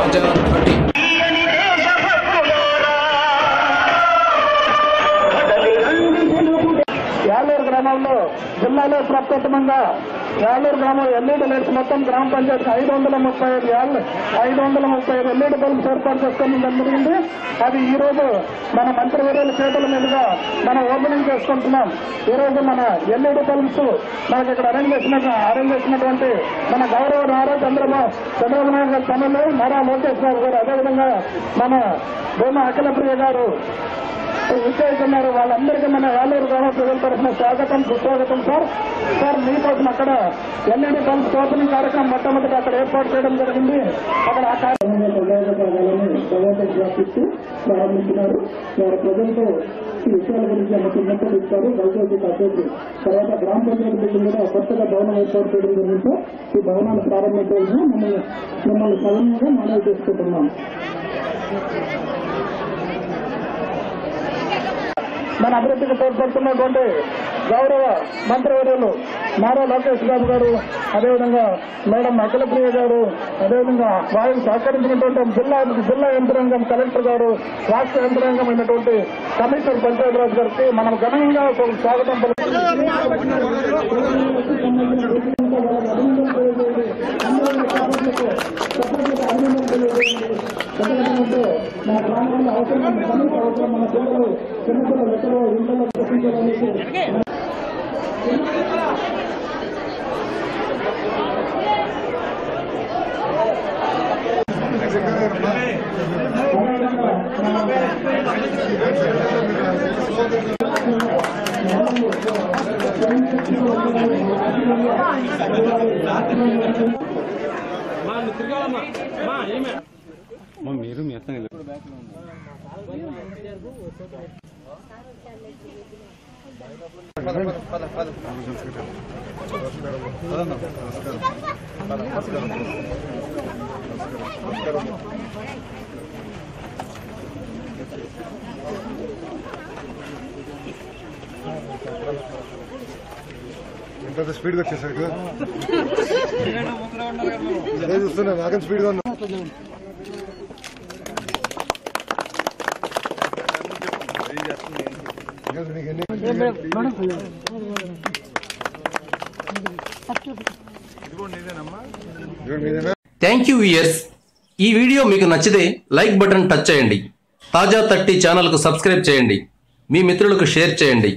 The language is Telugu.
తాజా థర్టీ యాలూరు గ్రామంలో జిల్లాలో ప్రప్రథమంగా యాలూరు గ్రామం ఎల్ఈడి లైట్స్ మొత్తం గ్రామ పంచాయతీ 535 ఎల్ఈడి బల్బ్స్ ఏర్పాటు చేసుకోవడం జరిగింది. అది ఈ రోజు మన మంత్రివర్యుల చేతుల మీదుగా మనం ఓపెనింగ్ చేసుకుంటున్నాం. ఈ రోజు మన ఎల్ఈడి బల్బ్స్ మనకి ఇక్కడ అరేంజ్ చేసినటువంటి మన గౌరవ నారా చంద్రబాబు నాయుడు గారి తనలు నారా లోకేష్ బాబు గారు, అదేవిధంగా మన భూమా అఖిలప్రియ గారు విచ్చేస్తున్నారు. వాళ్ళందరికీ మన యాలూరు గ్రామ ప్రజల తరఫున స్వాగతం, సుస్వాగతం. సార్ మీకోసం అక్కడ ఎల్ఈడి బల్బ్స్ ఓపెనింగ్ కార్యక్రమం మొట్టమొదటి అక్కడ ఏర్పాటు చేయడం జరిగింది. అక్కడ ఆ కార్యక్రమంలో ప్రారంభించినారు. వారి ప్రజలతో ఈ విషయాల గురించి అన్నట్టు ఇస్తారు. బల్బ్ కట్టేసి తర్వాత గ్రామ పంచాయతీ బిల్డింగ్ కూడా కొత్తగా భవనం ఏర్పాటు చేయడం జరిగింది. ఈ భవనాన్ని ప్రారంభించాలని మిమ్మల్ని సగంగా మనవి చేసుకుంటున్నాం. మన అభివృద్ధికి తోడ్పడుతున్నటువంటి గౌరవ మంత్రివర్యులు నారా లోకేష్ బాబు గారు, అదేవిధంగా మేడం అఖిలప్రియ గారు, అదేవిధంగా వారికి సహకరించినటువంటి జిల్లా యంత్రాంగం, కలెక్టర్ గారు, రాష్ట్ర యంత్రాంగం అయినటువంటి కమిషనర్ పంచాయతీరాజ్ గారికి మనం ఘనంగా స్వాగతం మన గ్రామంలో అవసరం మన పిల్లలు చిన్నపిల్లలు ఎక్కడో ఇంట్లో చూపించడానికి మీరు మీ అర్థం ఎంత స్పీడ్గా వచ్చేసాడు చూస్తున్నా నాకని స్పీడ్గా ఉన్నా. Thank you viewers. ఈ వీడియో మీకు నచ్చితే లైక్ బటన్ టచ్ చేయండి. తాజా 30 ఛానల్కు సబ్స్క్రైబ్ చేయండి. మీ మిత్రులకు షేర్ చేయండి.